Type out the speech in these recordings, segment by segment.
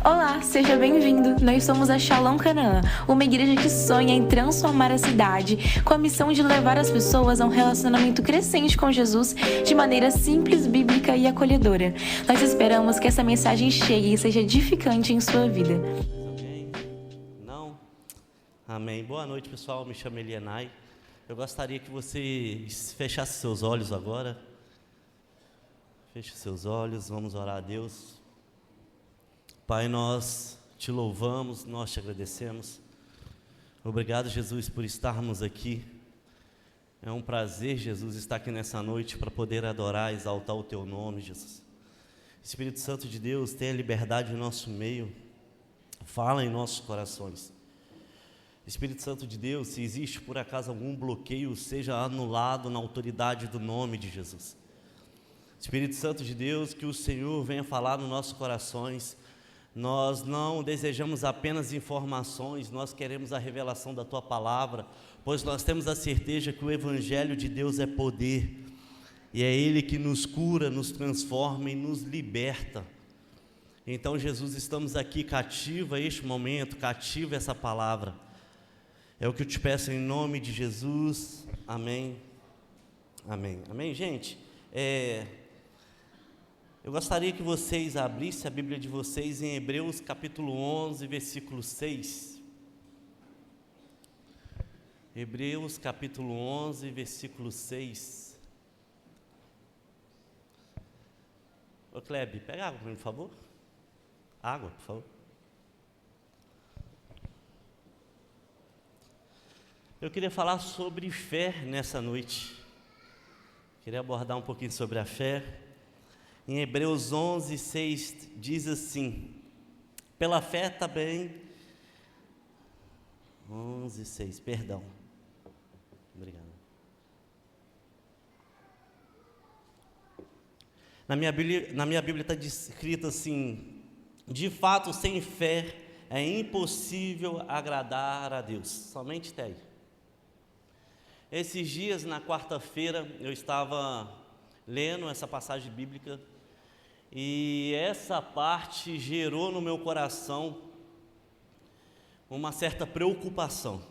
Olá, seja bem-vindo. Nós somos a Shalom Canaã, uma igreja que sonha em transformar a cidade com a missão de levar as pessoas a um relacionamento crescente com Jesus de maneira simples, bíblica e acolhedora. Nós esperamos que essa mensagem chegue e seja edificante em sua vida. Amém? Não? Amém. Boa noite, pessoal. Me chamo Elienay. Eu gostaria que você fechasse seus olhos agora. Feche seus olhos, vamos orar a Deus. Pai, nós te louvamos, nós te agradecemos. Obrigado, Jesus, por estarmos aqui. É um prazer, Jesus, estar aqui nessa noite para poder adorar, exaltar o teu nome, Jesus. Espírito Santo de Deus, tenha liberdade em nosso meio. Fala em nossos corações. Espírito Santo de Deus, se existe por acaso algum bloqueio, seja anulado na autoridade do nome de Jesus. Espírito Santo de Deus, que o Senhor venha falar nos nossos corações. Nós não desejamos apenas informações, nós queremos a revelação da Tua Palavra, pois nós temos a certeza que o Evangelho de Deus é poder, e é Ele que nos cura, nos transforma e nos liberta. Então, Jesus, estamos aqui cativa este momento, cativa essa palavra. É o que eu te peço em nome de Jesus. Amém. Amém. Amém, gente? Eu gostaria que vocês abrissem a Bíblia de vocês em Hebreus capítulo 11, versículo 6. Hebreus capítulo 11, versículo 6. Ô Kleber, pega água para mim, por favor. Água, por favor. Eu queria falar sobre fé nessa noite. Queria abordar um pouquinho sobre a fé. Em Hebreus 11, 6, diz assim, pela fé também, 11, 6, perdão, obrigado. Na minha Bíblia está escrito assim, de fato, sem fé é impossível agradar a Deus, somente tem. Esses dias, na quarta-feira, eu estava lendo essa passagem bíblica, e essa parte gerou no meu coração uma certa preocupação.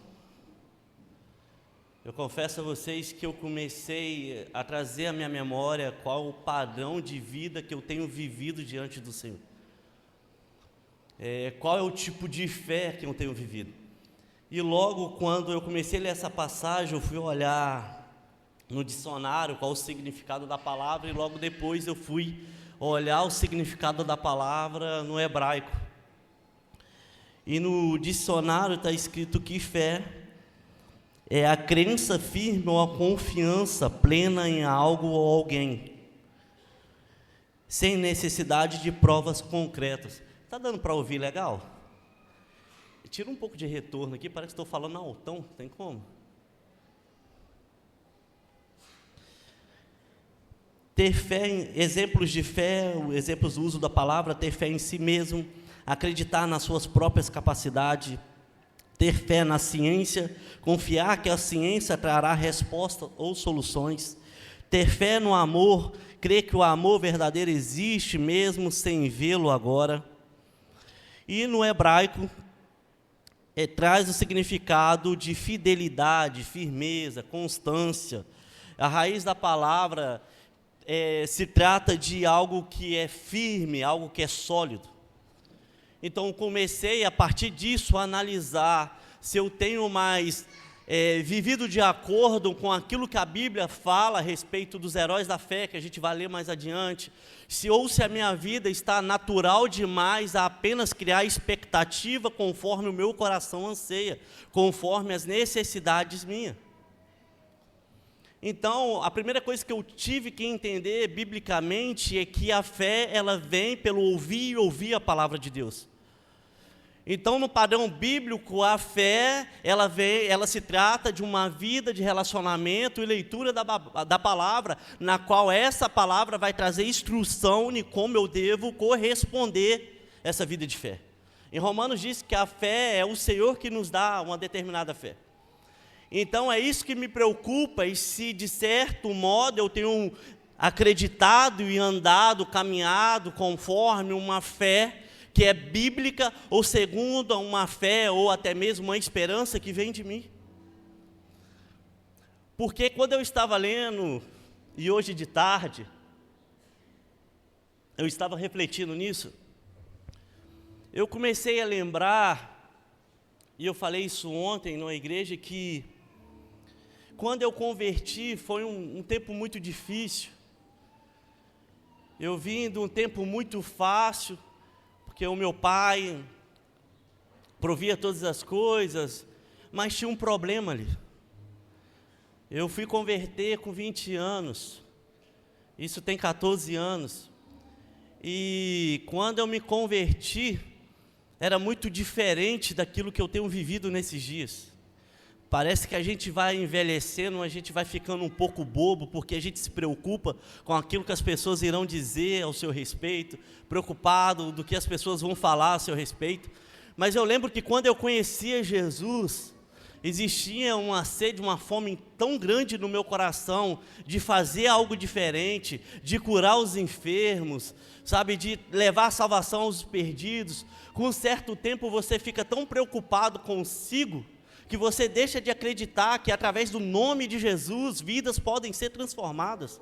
Eu confesso a vocês que eu comecei a trazer à minha memória qual o padrão de vida que eu tenho vivido diante do Senhor. Qual é o tipo de fé que eu tenho vivido. E logo quando eu comecei a ler essa passagem, eu fui olhar no dicionário qual o significado da palavra, e logo depois eu fui olhar o significado da palavra no hebraico. E no dicionário está escrito que fé é a crença firme ou a confiança plena em algo ou alguém, sem necessidade de provas concretas. Está dando para ouvir legal? Tira um pouco de retorno aqui, parece que estou falando altão, tem como? Ter fé, exemplos de fé, exemplos do uso da palavra, ter fé em si mesmo, acreditar nas suas próprias capacidades, ter fé na ciência, confiar que a ciência trará respostas ou soluções, ter fé no amor, crer que o amor verdadeiro existe mesmo sem vê-lo agora. E no hebraico, traz o significado de fidelidade, firmeza, constância. A raiz da palavra se trata de algo que é firme, algo que é sólido. Então, comecei a partir disso a analisar se eu tenho mais vivido de acordo com aquilo que a Bíblia fala a respeito dos heróis da fé, que a gente vai ler mais adiante, se a minha vida está natural demais a apenas criar expectativa conforme o meu coração anseia, conforme as necessidades minhas. Então, a primeira coisa que eu tive que entender biblicamente é que a fé, ela vem pelo ouvir e ouvir a palavra de Deus. Então, no padrão bíblico, a fé, ela se trata de uma vida de relacionamento e leitura da palavra, na qual essa palavra vai trazer instrução de como eu devo corresponder essa vida de fé. Em Romanos diz que a fé é o Senhor que nos dá uma determinada fé. Então, é isso que me preocupa, e se de certo modo eu tenho acreditado e andado, caminhado conforme uma fé que é bíblica ou segundo uma fé ou até mesmo uma esperança que vem de mim. Porque quando eu estava lendo, e hoje de tarde, eu estava refletindo nisso, eu comecei a lembrar, e eu falei isso ontem na igreja, que quando eu converti foi um tempo muito difícil. Eu vim de um tempo muito fácil, porque o meu pai provia todas as coisas, mas tinha um problema ali. Eu fui converter com 20 anos, isso tem 14 anos, e quando eu me converti, era muito diferente daquilo que eu tenho vivido nesses dias. Parece que a gente vai envelhecendo, a gente vai ficando um pouco bobo, porque a gente se preocupa com aquilo que as pessoas irão dizer ao seu respeito, preocupado do que as pessoas vão falar ao seu respeito. Mas eu lembro que quando eu conhecia Jesus, existia uma sede, uma fome tão grande no meu coração, de fazer algo diferente, de curar os enfermos, sabe, de levar a salvação aos perdidos. Com um certo tempo você fica tão preocupado consigo, que você deixa de acreditar que através do nome de Jesus, vidas podem ser transformadas.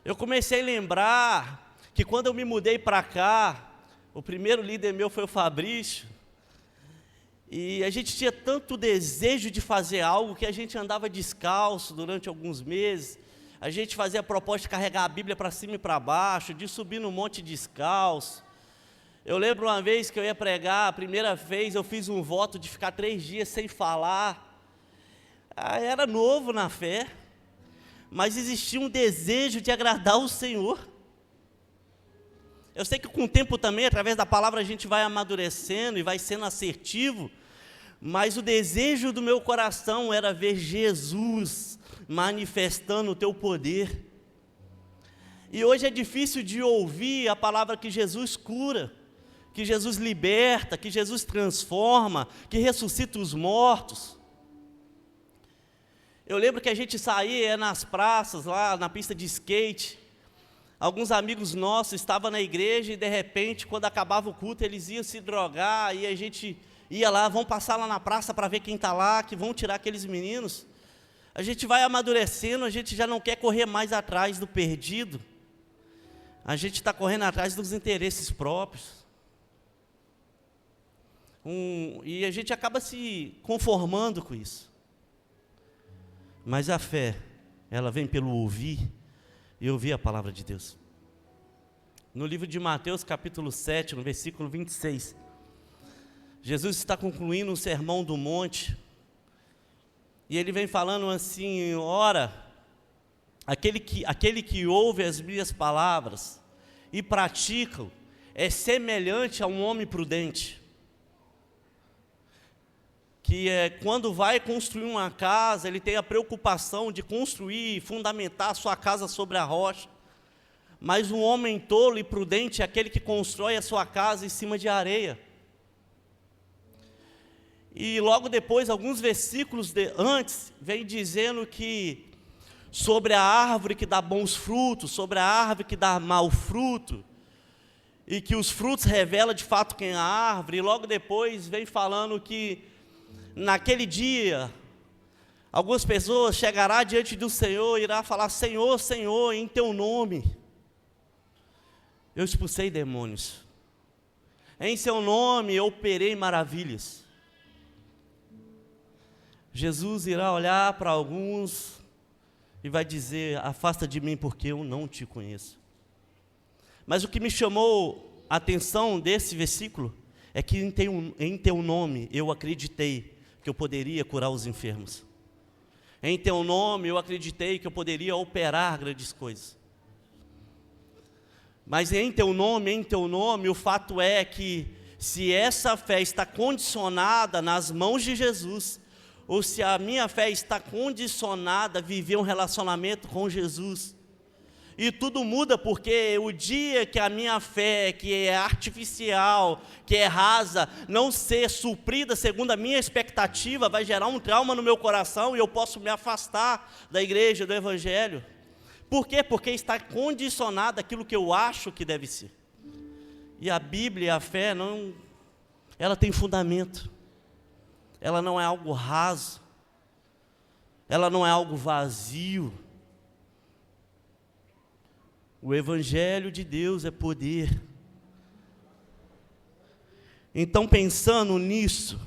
Eu comecei a lembrar que quando eu me mudei para cá, o primeiro líder meu foi o Fabrício, e a gente tinha tanto desejo de fazer algo que a gente andava descalço durante alguns meses. A gente fazia a proposta de carregar a Bíblia para cima e para baixo, de subir no monte descalço. Eu lembro uma vez que eu ia pregar, a primeira vez eu fiz um voto de ficar 3 dias sem falar. Era novo na fé, mas existia um desejo de agradar o Senhor. Eu sei que com o tempo também, através da palavra, a gente vai amadurecendo e vai sendo assertivo, mas o desejo do meu coração era ver Jesus manifestando o teu poder. E hoje é difícil de ouvir a palavra que Jesus cura, que Jesus liberta, que Jesus transforma, que ressuscita os mortos. Eu lembro que a gente saía nas praças, lá na pista de skate. Alguns amigos nossos estavam na igreja e de repente, quando acabava o culto, eles iam se drogar e a gente ia lá, vamos passar lá na praça para ver quem está lá, que vão tirar aqueles meninos. A gente vai amadurecendo, a gente já não quer correr mais atrás do perdido. A gente está correndo atrás dos interesses próprios. E a gente acaba se conformando com isso. Mas a fé, ela vem pelo ouvir e ouvir a palavra de Deus. No livro de Mateus, capítulo 7, no versículo 26, Jesus está concluindo o sermão do monte, e ele vem falando assim: ora, aquele que ouve as minhas palavras e pratica, é semelhante a um homem prudente, que quando vai construir uma casa, ele tem a preocupação de construir e fundamentar a sua casa sobre a rocha. Mas um homem tolo e prudente é aquele que constrói a sua casa em cima de areia. E logo depois, alguns versículos antes, vem dizendo que sobre a árvore que dá bons frutos, sobre a árvore que dá mau fruto, e que os frutos revelam de fato quem é a árvore. E logo depois vem falando que naquele dia, algumas pessoas chegarão diante do Senhor e irão falar: Senhor, Senhor, em teu nome eu expulsei demônios, em seu nome eu operei maravilhas. Jesus irá olhar para alguns e vai dizer: afasta de mim, porque eu não te conheço. Mas o que me chamou a atenção desse versículo é que em teu nome eu acreditei que eu poderia curar os enfermos. Em teu nome eu acreditei que eu poderia operar grandes coisas. Mas em teu nome, o fato é que se essa fé está condicionada nas mãos de Jesus, ou se a minha fé está condicionada a viver um relacionamento com Jesus, e tudo muda, porque o dia que a minha fé, que é artificial, que é rasa, não ser suprida segundo a minha expectativa, vai gerar um trauma no meu coração e eu posso me afastar da igreja, do evangelho. Por quê? Porque está condicionado àquilo que eu acho que deve ser. E a Bíblia, a fé, ela tem fundamento. Ela não é algo raso. Ela não é algo vazio. O Evangelho de Deus é poder. Então, pensando nisso,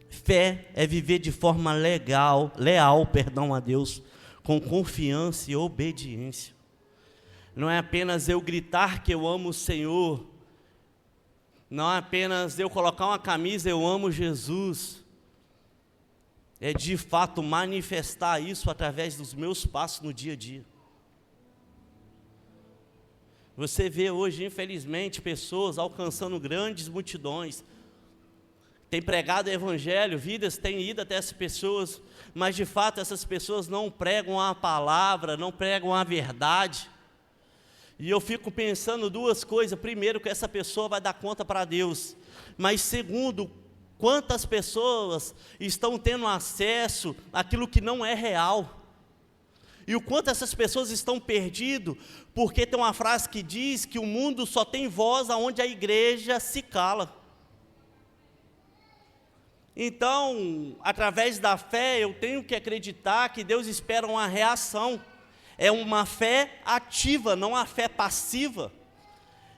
fé é viver de forma leal a Deus, com confiança e obediência. Não é apenas eu gritar que eu amo o Senhor, não é apenas eu colocar uma camisa, eu amo Jesus. É de fato manifestar isso através dos meus passos no dia a dia. Você vê hoje, infelizmente, pessoas alcançando grandes multidões, tem pregado o Evangelho, vidas têm ido até essas pessoas, mas de fato essas pessoas não pregam a palavra, não pregam a verdade. E eu fico pensando duas coisas: primeiro, que essa pessoa vai dar conta para Deus, mas segundo, quantas pessoas estão tendo acesso àquilo que não é real, e o quanto essas pessoas estão perdidas, porque tem uma frase que diz que o mundo só tem voz aonde a igreja se cala. Então, através da fé, eu tenho que acreditar que Deus espera uma reação. É uma fé ativa, não uma fé passiva.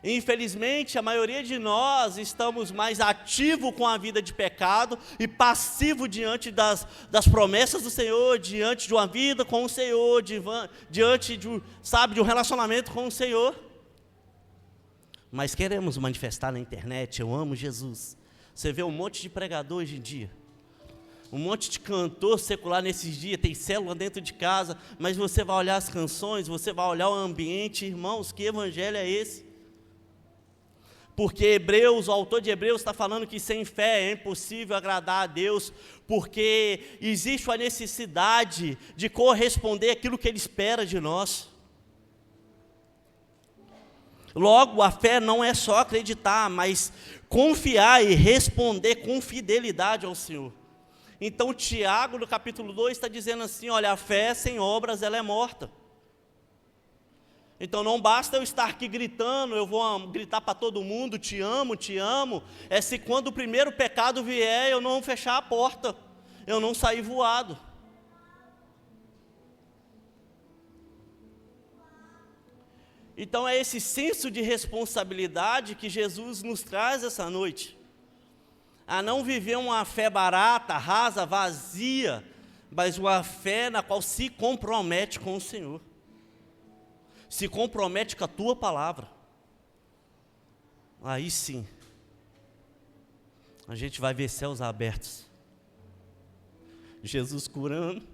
Infelizmente, a maioria de nós estamos mais ativos com a vida de pecado e passivo diante das promessas do Senhor, diante de uma vida com o Senhor, diante de um relacionamento com o Senhor. Mas queremos manifestar na internet: eu amo Jesus. Você vê um monte de pregador hoje em dia, um monte de cantor secular nesses dias, tem célula dentro de casa, mas você vai olhar as canções, você vai olhar o ambiente, irmãos, que evangelho é esse? Porque o autor de Hebreus está falando que sem fé é impossível agradar a Deus, porque existe a necessidade de corresponder àquilo que Ele espera de nós. Logo, a fé não é só acreditar, mas confiar e responder com fidelidade ao Senhor. Então, Tiago, no capítulo 2, está dizendo assim: olha, a fé sem obras, ela é morta. Então, não basta eu estar aqui gritando, eu vou gritar para todo mundo, te amo, é se quando o primeiro pecado vier, eu não fechar a porta, eu não sair voado. Então é esse senso de responsabilidade que Jesus nos traz essa noite, a não viver uma fé barata, rasa, vazia, mas uma fé na qual se compromete com o Senhor, se compromete com a tua palavra. Aí sim, a gente vai ver céus abertos, Jesus curando,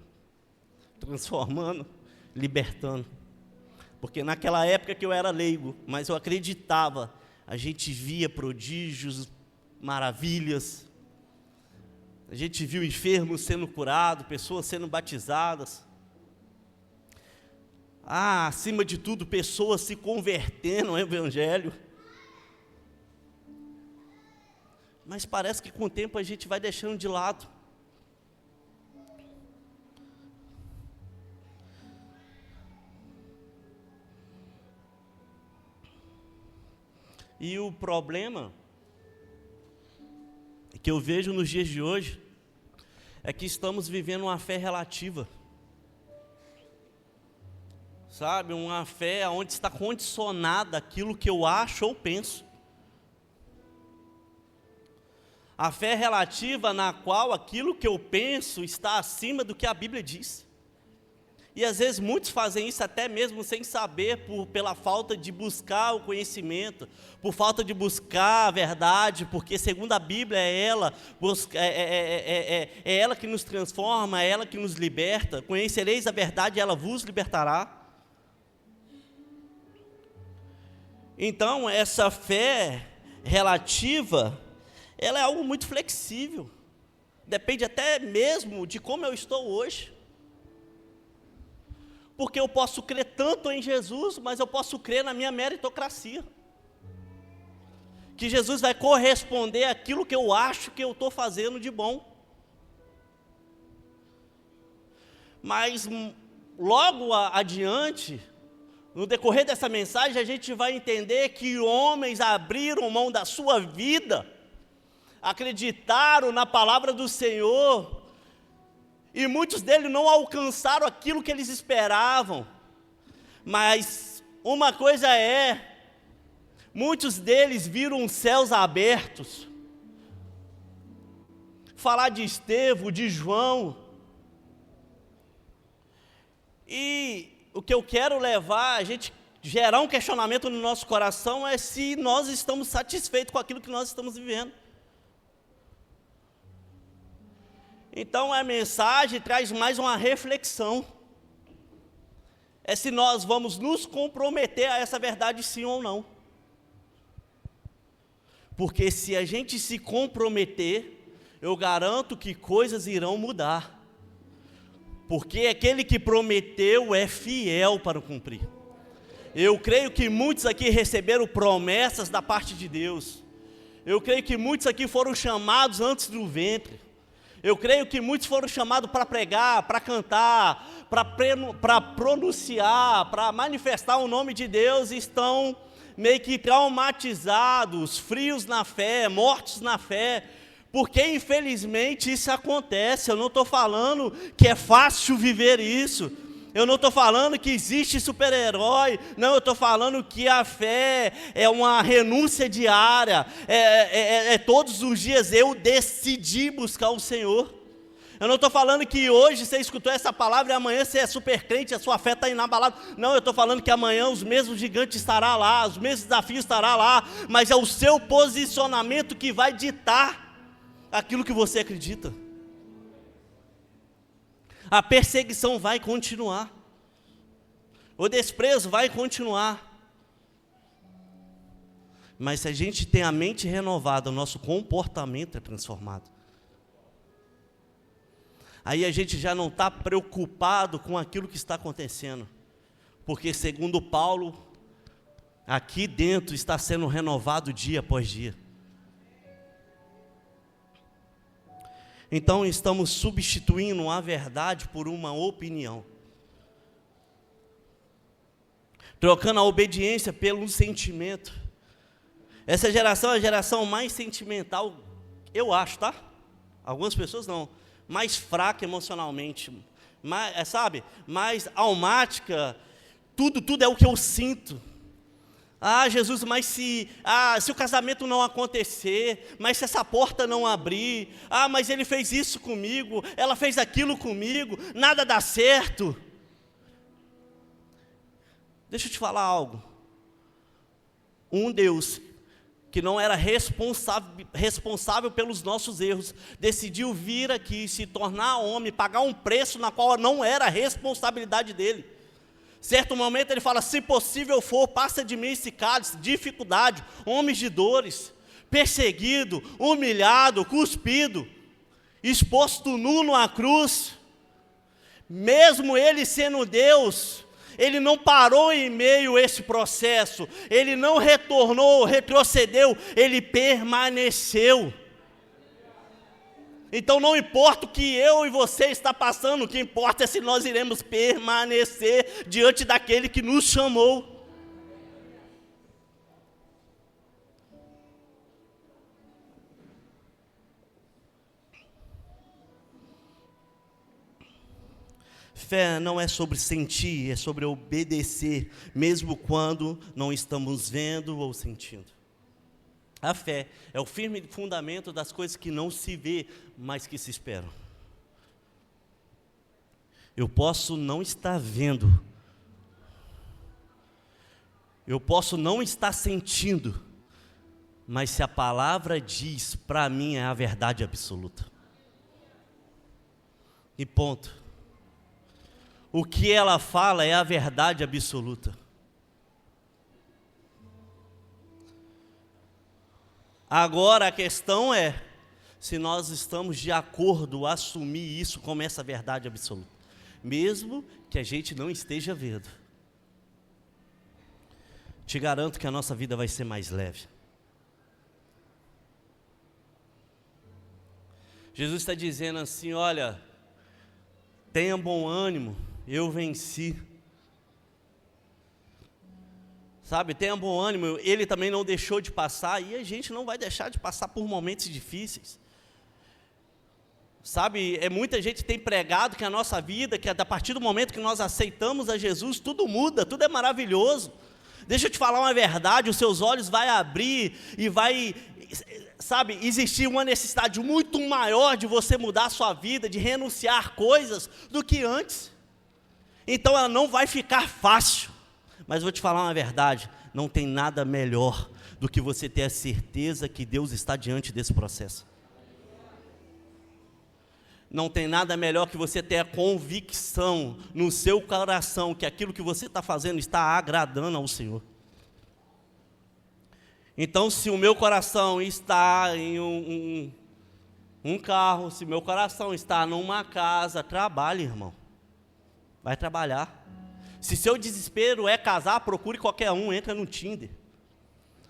transformando, libertando. Porque naquela época que eu era leigo, mas eu acreditava, a gente via prodígios, maravilhas, a gente viu enfermos sendo curados, pessoas sendo batizadas, acima de tudo, pessoas se convertendo ao Evangelho. Mas parece que com o tempo a gente vai deixando de lado. E o problema que eu vejo nos dias de hoje é que estamos vivendo uma fé relativa. Sabe, uma fé onde está condicionada aquilo que eu acho ou penso. A fé relativa na qual aquilo que eu penso está acima do que a Bíblia diz. E às vezes muitos fazem isso até mesmo sem saber, pela falta de buscar o conhecimento, por falta de buscar a verdade, porque segundo a Bíblia é ela que nos transforma, é ela que nos liberta. Conhecereis a verdade e ela vos libertará. Então essa fé relativa, ela é algo muito flexível, depende até mesmo de como eu estou hoje. Porque eu posso crer tanto em Jesus, mas eu posso crer na minha meritocracia. Que Jesus vai corresponder àquilo que eu acho que eu estou fazendo de bom. Mas logo adiante, No decorrer dessa mensagem, a gente vai entender que homens abriram mão da sua vida, acreditaram na palavra do Senhor, e muitos deles não alcançaram aquilo que eles esperavam. Mas uma coisa muitos deles viram os céus abertos. Falar de Estevão, de João. E o que eu quero levar, a gente gerar um questionamento no nosso coração é se nós estamos satisfeitos com aquilo que nós estamos vivendo. Então a mensagem traz mais uma reflexão. É se nós vamos nos comprometer a essa verdade sim ou não. Porque se a gente se comprometer, eu garanto que coisas irão mudar. Porque aquele que prometeu é fiel para cumprir. Eu creio que muitos aqui receberam promessas da parte de Deus. Eu creio que muitos aqui foram chamados antes do ventre. Eu creio que muitos foram chamados para pregar, para cantar, para pronunciar, para manifestar o nome de Deus, e estão meio que traumatizados, frios na fé, mortos na fé, porque infelizmente isso acontece. Eu não estou falando que é fácil viver isso, eu não estou falando que existe super-herói, não, eu estou falando que a fé é uma renúncia diária, todos os dias eu decidi buscar o Senhor. Eu não estou falando que hoje você escutou essa palavra e amanhã você é super crente, a sua fé está inabalada. Não, eu estou falando que amanhã os mesmos gigantes estarão lá, os mesmos desafios estarão lá, mas é o seu posicionamento que vai ditar aquilo que você acredita. A perseguição vai continuar, o desprezo vai continuar, mas se a gente tem a mente renovada, o nosso comportamento é transformado. Aí a gente já não está preocupado com aquilo que está acontecendo, porque segundo Paulo, aqui dentro está sendo renovado dia após dia. Então estamos substituindo a verdade por uma opinião, trocando a obediência pelo sentimento. Essa geração é a geração mais sentimental, eu acho, tá? Algumas pessoas não, mais fraca emocionalmente, mais almática, tudo é o que eu sinto. Ah, Jesus, mas se o casamento não acontecer, mas se essa porta não abrir, mas ele fez isso comigo, ela fez aquilo comigo, nada dá certo. Deixa eu te falar algo. Um Deus que não era responsável pelos nossos erros, decidiu vir aqui, se tornar homem, pagar um preço na qual não era a responsabilidade dele. Certo momento ele fala, se possível for, passa de mim esse cálice, dificuldade, homens de dores, perseguido, humilhado, cuspido, exposto nu numa cruz. Mesmo ele sendo Deus, ele não parou em meio a esse processo, ele não retornou, retrocedeu, ele permaneceu. Então não importa o que eu e você está passando, o que importa é se nós iremos permanecer diante daquele que nos chamou. Fé não é sobre sentir, é sobre obedecer, mesmo quando não estamos vendo ou sentindo. A fé é o firme fundamento das coisas que não se vê, mas que se esperam. Eu posso não estar vendo, eu posso não estar sentindo, mas se a palavra diz, para mim é a verdade absoluta. E ponto. O que ela fala é a verdade absoluta. Agora a questão é, se nós estamos de acordo a assumir isso como essa verdade absoluta, mesmo que a gente não esteja vendo. Te garanto que a nossa vida vai ser mais leve. Jesus está dizendo assim, olha, tenha bom ânimo, eu venci. Sabe, tenha bom ânimo, ele também não deixou de passar, e a gente não vai deixar de passar por momentos difíceis. Sabe, muita gente tem pregado que a nossa vida, que a partir do momento que nós aceitamos a Jesus, tudo muda, tudo é maravilhoso. Deixa eu te falar uma verdade, os seus olhos vão abrir e vai, sabe, existir uma necessidade muito maior de você mudar a sua vida, de renunciar coisas do que antes. Então ela não vai ficar fácil. Mas vou te falar uma verdade, não tem nada melhor do que você ter a certeza que Deus está diante desse processo. Não tem nada melhor que você ter a convicção no seu coração que aquilo que você está fazendo está agradando ao Senhor. Então, se o meu coração está em um carro, se o meu coração está numa casa, trabalhe, irmão. Vai trabalhar. Se seu desespero é casar, procure qualquer um, entra no Tinder.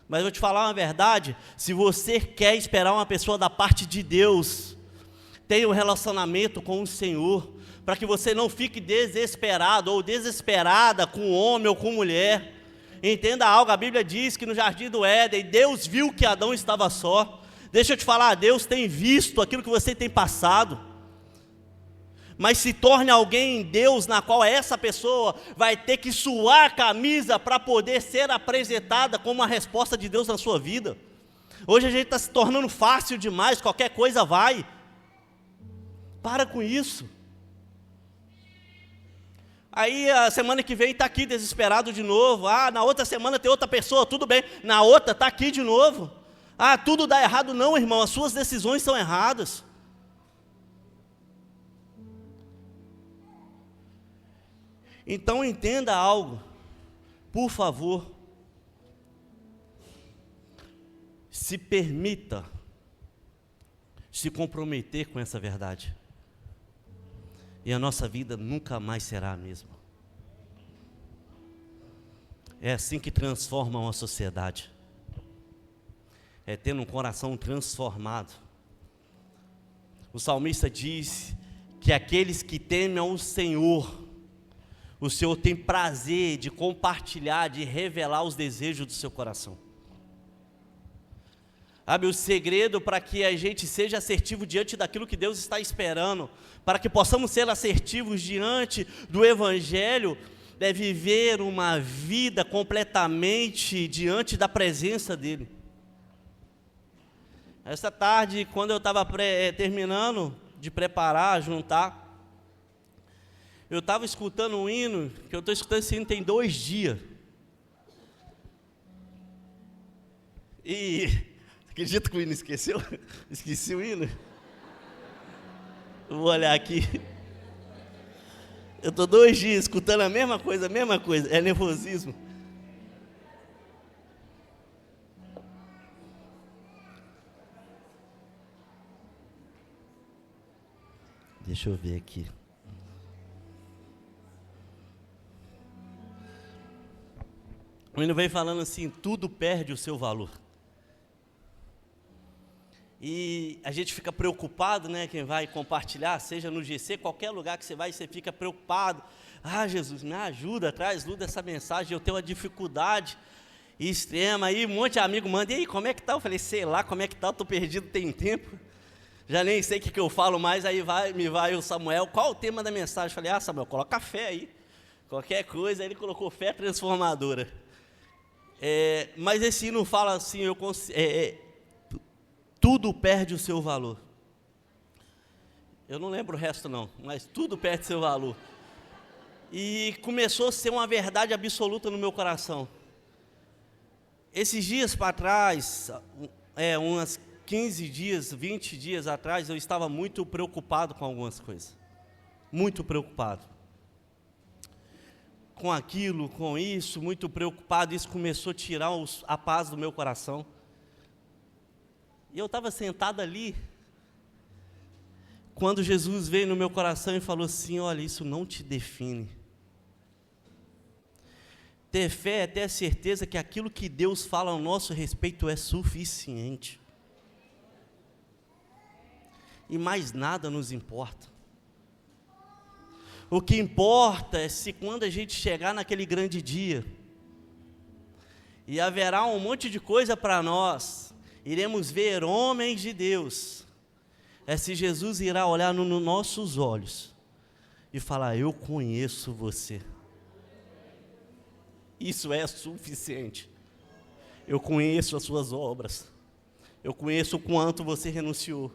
Mas eu vou te falar uma verdade, se você quer esperar uma pessoa da parte de Deus, tenha um relacionamento com o Senhor, para que você não fique desesperado ou desesperada com homem ou com mulher. Entenda algo, a Bíblia diz que no jardim do Éden, Deus viu que Adão estava só. Deixa eu te falar, Deus tem visto aquilo que você tem passado. Mas se torne alguém em Deus, na qual essa pessoa vai ter que suar a camisa para poder ser apresentada como a resposta de Deus na sua vida. Hoje a gente está se tornando fácil demais, qualquer coisa vai. Para com isso. Aí a semana que vem está aqui desesperado de novo. Na outra semana tem outra pessoa, tudo bem. Na outra está aqui de novo. Tudo dá errado. Não, irmão, as suas decisões são erradas. Então entenda algo, por favor, se permita se comprometer com essa verdade, e a nossa vida nunca mais será a mesma. É assim que transforma uma sociedade, é tendo um coração transformado. O salmista diz que aqueles que temem ao Senhor, o Senhor tem prazer de compartilhar, de revelar os desejos do seu coração. Sabe, o segredo para que a gente seja assertivo diante daquilo que Deus está esperando, para que possamos ser assertivos diante do Evangelho, é viver uma vida completamente diante da presença dEle. Essa tarde, quando eu estava terminando de preparar, juntar, eu estava escutando um hino, que eu estou escutando esse hino tem 2 dias. E acredita que o hino esqueceu? Esqueci o hino. Eu vou olhar aqui. Eu estou 2 dias escutando a mesma coisa. É nervosismo. Deixa eu ver aqui. O hino vem falando assim, tudo perde o seu valor. E a gente fica preocupado, né, quem vai compartilhar, seja no GC, qualquer lugar que você fica preocupado. Jesus, me ajuda, traz luz dessa mensagem, eu tenho uma dificuldade extrema. Aí um monte de amigo manda, e aí, como é que tá? Eu falei, sei lá, como é que tá, estou perdido, tem tempo. Já nem sei o que eu falo mais, aí me vai o Samuel, qual o tema da mensagem? Eu falei, Samuel, coloca fé aí, qualquer coisa. Aí ele colocou fé transformadora. Mas esse hino fala assim, tudo perde o seu valor. Eu não lembro o resto não, mas tudo perde seu valor. E começou a ser uma verdade absoluta no meu coração. Esses dias para trás, umas 15 dias, 20 dias atrás, eu estava muito preocupado com algumas coisas. Muito preocupado. Com aquilo, com isso, muito preocupado, isso começou a tirar a paz do meu coração. E eu estava sentado ali, quando Jesus veio no meu coração e falou assim, olha, isso não te define. Ter fé é ter a certeza que aquilo que Deus fala ao nosso respeito é suficiente. E mais nada nos importa. O que importa é se quando a gente chegar naquele grande dia, E haverá um monte de coisa para nós. Iremos ver homens de Deus. Se Jesus irá olhar nos nossos olhos e falar: eu conheço você. Isso é suficiente. Eu conheço as suas obras. Eu conheço o quanto você renunciou.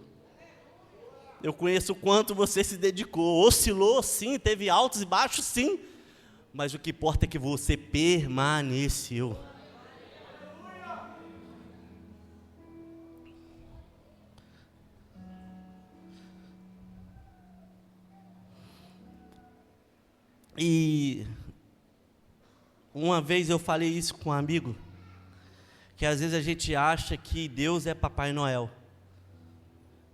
Eu conheço o quanto você se dedicou. Oscilou, sim, teve altos e baixos, sim. Mas o que importa é que você permaneceu. E uma vez eu falei isso com um amigo, que às vezes a gente acha que Deus é Papai Noel,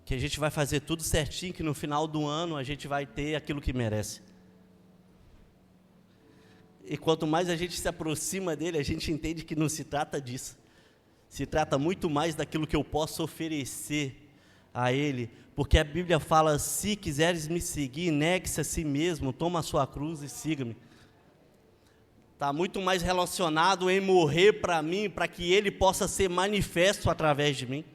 que a gente vai fazer tudo certinho, que no final do ano a gente vai ter aquilo que merece. E quanto mais a gente se aproxima dele, a gente entende que não se trata disso. Se trata muito mais daquilo que eu posso oferecer a ele, porque a Bíblia fala: se quiseres me seguir, negue-se a si mesmo, toma a sua cruz e siga-me. Está muito mais relacionado em morrer para mim, para que ele possa ser manifesto através de mim.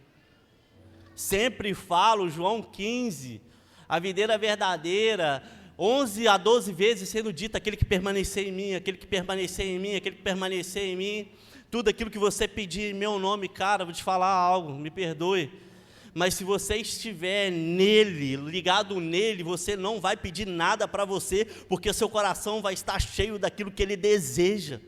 Sempre falo, João 15, a videira verdadeira, 11 a 12 vezes sendo dito: aquele que permanecer em mim, aquele que permanecer em mim, aquele que permanecer em mim. Tudo aquilo que você pedir em meu nome, cara, vou te falar algo, me perdoe. Mas se você estiver nele, ligado nele, você não vai pedir nada para você, porque o seu coração vai estar cheio daquilo que ele deseja.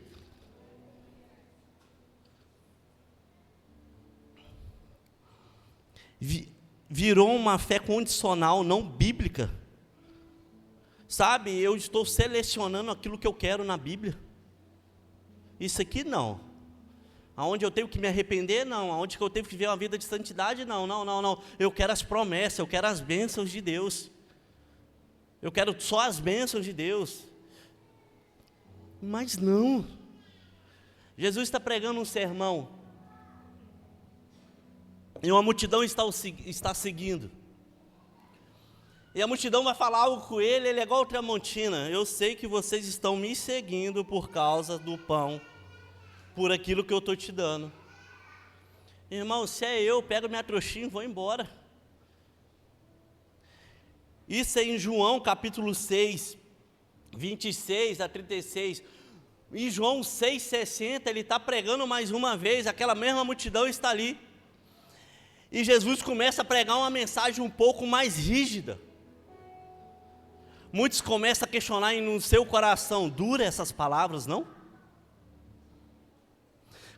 Virou uma fé condicional, não bíblica. Sabe, eu estou selecionando aquilo que eu quero na Bíblia. Isso aqui não. Aonde eu tenho que me arrepender, não. Aonde eu tenho que viver uma vida de santidade, não. Eu quero as promessas, eu quero as bênçãos de Deus. Eu quero só as bênçãos de Deus. Mas não. Jesus está pregando um sermão. E uma multidão está seguindo. E a multidão vai falar algo com ele, ele é igual Tramontina: eu sei que vocês estão me seguindo por causa do pão, por aquilo que eu estou te dando. Irmão, se é eu, pego minha trouxinha e vou embora. Isso é em João capítulo 6, 26 a 36. Em João 6,60, ele está pregando mais uma vez, aquela mesma multidão está ali. E Jesus começa a pregar uma mensagem um pouco mais rígida. Muitos começam a questionar no seu coração: dura essas palavras, não?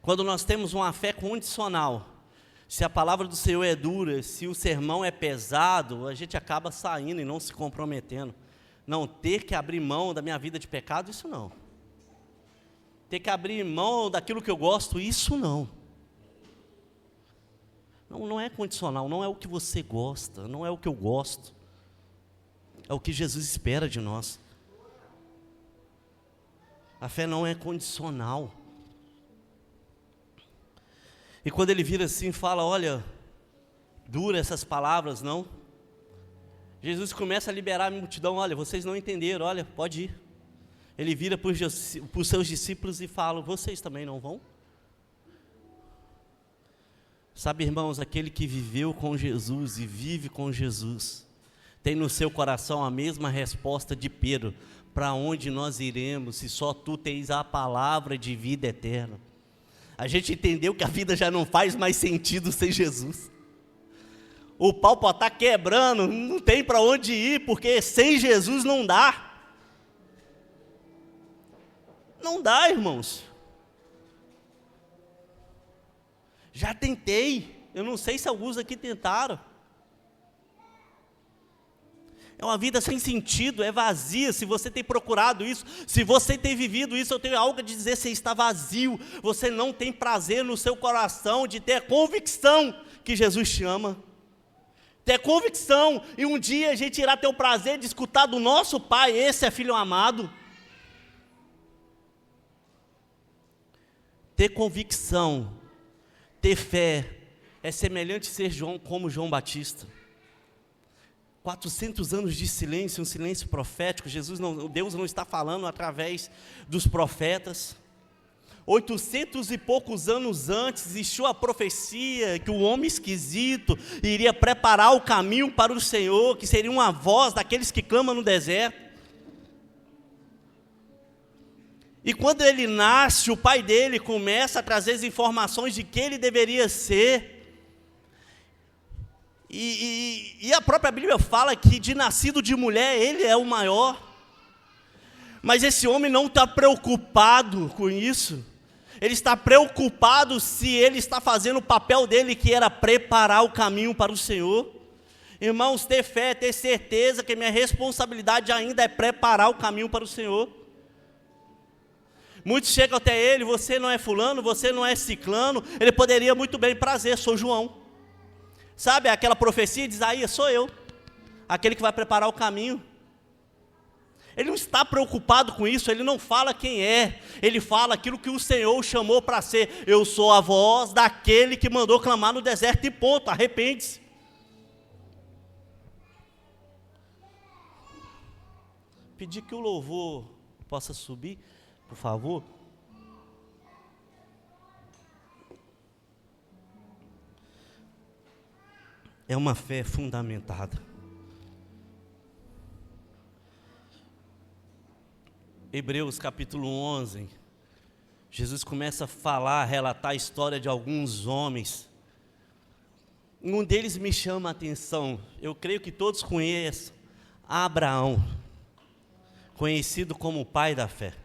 Quando nós temos uma fé condicional, se a palavra do Senhor é dura, se o sermão é pesado, a gente acaba saindo e não se comprometendo. Não, ter que abrir mão da minha vida de pecado, isso não. Ter que abrir mão daquilo que eu gosto, isso não. Não é condicional, não é o que você gosta, não é o que eu gosto. É o que Jesus espera de nós. A fé não é condicional. E quando ele vira assim e fala: olha, dura essas palavras, não? Jesus começa a liberar a multidão: olha, vocês não entenderam, olha, pode ir. Ele vira para os seus discípulos e fala: vocês também não vão? Sabe, irmãos, aquele que viveu com Jesus e vive com Jesus, tem no seu coração a mesma resposta de Pedro: para onde nós iremos, se só tu tens a palavra de vida eterna? A gente entendeu que a vida já não faz mais sentido sem Jesus. O pau pode estar quebrando, não tem para onde ir, porque sem Jesus não dá. Não dá, irmãos. Já tentei, eu não sei se alguns aqui tentaram. É uma vida sem sentido, é vazia. Se você tem procurado isso, se você tem vivido isso, eu tenho algo a dizer: você está vazio. Você não tem prazer no seu coração de ter a convicção que Jesus te ama. Ter convicção, e um dia a gente irá ter o prazer de escutar do nosso Pai: esse é filho amado. Ter convicção, ter fé, é semelhante a ser como João Batista. 400 anos de silêncio, um silêncio profético. Deus não está falando através dos profetas. 800 e poucos anos antes, existiu a profecia que o homem esquisito iria preparar o caminho para o Senhor, que seria uma voz daqueles que clamam no deserto. E quando ele nasce, o pai dele começa a trazer as informações de que ele deveria ser. E a própria Bíblia fala que de nascido de mulher, ele é o maior. Mas esse homem não está preocupado com isso. Ele está preocupado se ele está fazendo o papel dele, que era preparar o caminho para o Senhor. Irmãos, ter fé, ter certeza que minha responsabilidade ainda é preparar o caminho para o Senhor. Muitos chegam até ele: você não é fulano, você não é ciclano. Ele poderia muito bem: prazer, sou João. Sabe aquela profecia de Isaías? Sou eu, aquele que vai preparar o caminho. Ele não está preocupado com isso, ele não fala quem é, ele fala aquilo que o Senhor chamou para ser. Eu sou a voz daquele que mandou clamar no deserto, e ponto, arrepende-se. Pedir que o louvor possa subir, por favor. É uma fé fundamentada. Hebreus capítulo 11, Jesus começa a falar, a relatar a história de alguns homens. Um deles me chama a atenção, eu creio que todos conhecem, Abraão, conhecido como o pai da fé.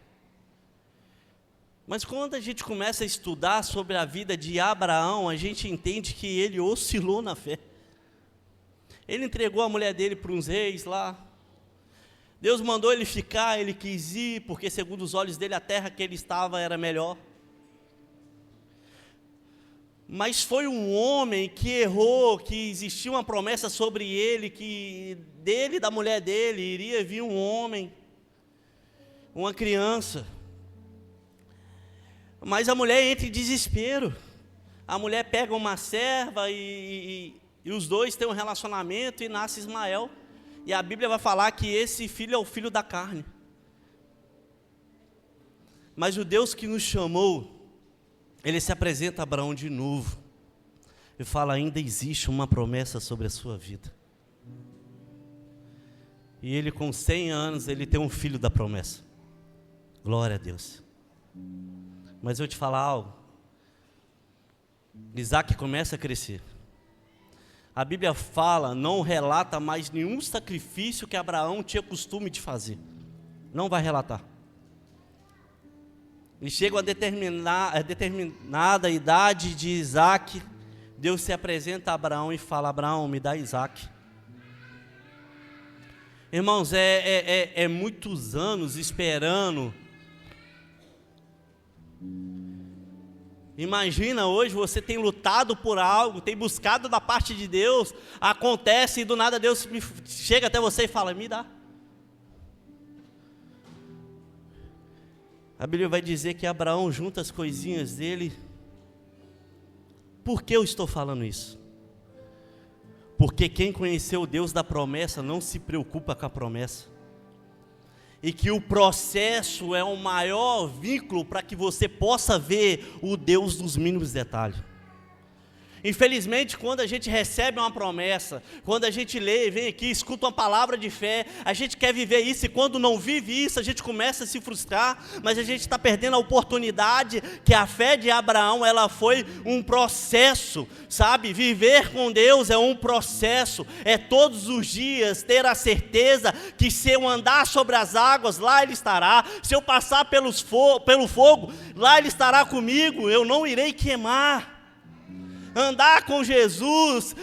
Mas quando a gente começa a estudar sobre a vida de Abraão, a gente entende que ele oscilou na fé. Ele entregou a mulher dele para uns reis lá. Deus mandou ele ficar, ele quis ir, porque segundo os olhos dele a terra que ele estava era melhor. Mas foi um homem que errou, que existia uma promessa sobre ele, que dele e da mulher dele iria vir um homem, uma criança. Mas a mulher entra em desespero. A mulher pega uma serva e os dois têm um relacionamento e nasce Ismael. E a Bíblia vai falar que esse filho é o filho da carne. Mas o Deus que nos chamou, ele se apresenta a Abraão de novo. E fala: ainda existe uma promessa sobre a sua vida. E ele com 100 anos, ele tem um filho da promessa. Glória a Deus. Mas eu te falar algo. Isaac começa a crescer. A Bíblia fala, não relata mais nenhum sacrifício que Abraão tinha costume de fazer. Não vai relatar. E chega a determinada idade de Isaac, Deus se apresenta a Abraão e fala: Abraão, me dá Isaac. Irmãos, é muitos anos esperando. Imagina, hoje você tem lutado por algo, tem buscado da parte de Deus, acontece e do nada Deus chega até você e fala: me dá. A Bíblia vai dizer que Abraão junta as coisinhas dele. Por que eu estou falando isso? Porque quem conheceu o Deus da promessa não se preocupa com a promessa. E que o processo é o maior vínculo para que você possa ver o Deus dos mínimos detalhes. Infelizmente, quando a gente recebe uma promessa, quando a gente lê, vem aqui, escuta uma palavra de fé, a gente quer viver isso, e quando não vive isso, a gente começa a se frustrar, mas a gente está perdendo a oportunidade, que a fé de Abraão, ela foi um processo, sabe? Viver com Deus é um processo, é todos os dias ter a certeza que se eu andar sobre as águas, lá Ele estará, se eu passar pelo fogo, lá Ele estará comigo, eu não irei queimar. Andar com Jesus,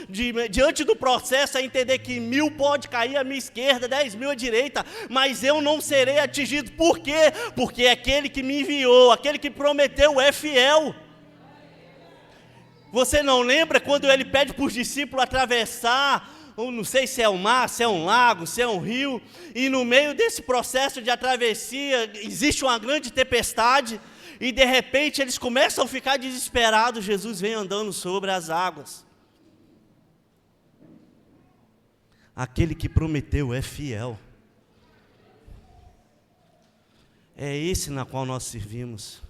diante do processo, é entender que 1000 pode cair à minha esquerda, 10.000 à direita, mas eu não serei atingido. Por quê? Porque aquele que me enviou, aquele que prometeu é fiel. Você não lembra quando ele pede para os discípulos atravessar, ou não sei se é um mar, se é um lago, se é um rio, e no meio desse processo de travessia, existe uma grande tempestade, e de repente eles começam a ficar desesperados. Jesus vem andando sobre as águas. Aquele que prometeu é fiel. É esse na qual nós servimos.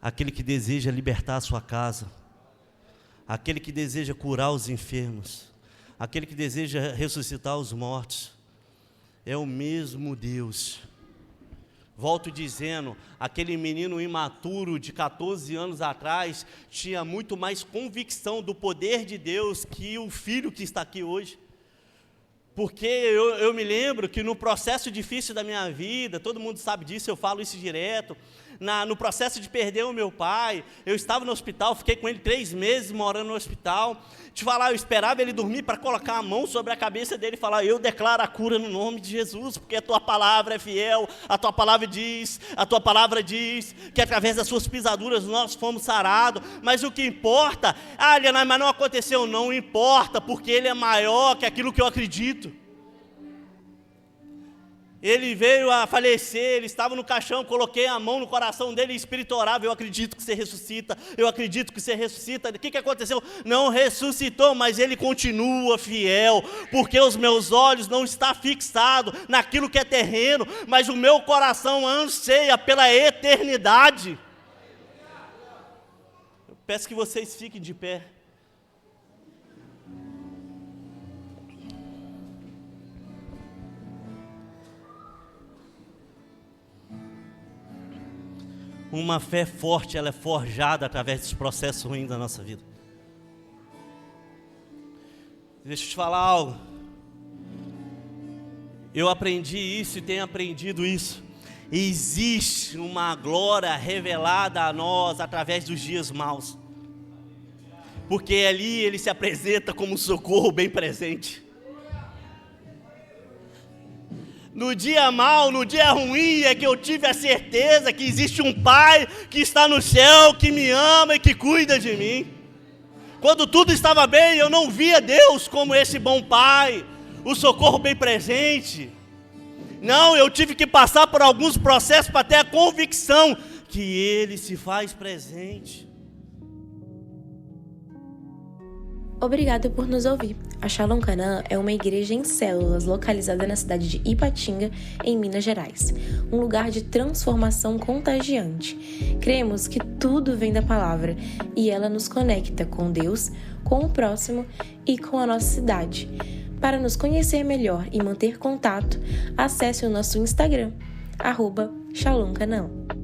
aquele que deseja libertar a sua casa, aquele que deseja curar os enfermos, aquele que deseja ressuscitar os mortos. É o mesmo Deus. Volto dizendo, aquele menino imaturo de 14 anos atrás tinha muito mais convicção do poder de Deus que o filho que está aqui hoje. Porque eu me lembro que no processo difícil da minha vida, todo mundo sabe disso, eu falo isso direto, no processo de perder o meu pai, eu estava no hospital, fiquei com ele 3 meses morando no hospital. Te falar, eu esperava ele dormir para colocar a mão sobre a cabeça dele e falar: eu declaro a cura no nome de Jesus, porque a tua palavra é fiel, a tua palavra diz que através das suas pisaduras nós fomos sarados. Mas o que importa, Lianai, mas não aconteceu, não importa, porque ele é maior que aquilo que eu acredito. Ele veio a falecer, ele estava no caixão, coloquei a mão no coração dele e espírito orava: eu acredito que você ressuscita, eu acredito que você ressuscita. O que aconteceu? Não ressuscitou, mas ele continua fiel, porque os meus olhos não estão fixados naquilo que é terreno, mas o meu coração anseia pela eternidade. Eu peço que vocês fiquem de pé. Uma fé forte, ela é forjada através dos processos ruins da nossa vida. Deixa eu te falar algo. Eu aprendi isso e tenho aprendido isso. Existe uma glória revelada a nós através dos dias maus. Porque ali ele se apresenta como um socorro bem presente. No dia mau, no dia ruim, é que eu tive a certeza que existe um Pai que está no céu, que me ama e que cuida de mim. Quando tudo estava bem, eu não via Deus como esse bom Pai, o socorro bem presente. Não, eu tive que passar por alguns processos para ter a convicção que Ele se faz presente. Obrigada por nos ouvir. A Shalom Canaã é uma igreja em células localizada na cidade de Ipatinga, em Minas Gerais. Um lugar de transformação contagiante. Cremos que tudo vem da palavra e ela nos conecta com Deus, com o próximo e com a nossa cidade. Para nos conhecer melhor e manter contato, acesse o nosso Instagram, @ShalomCanaã.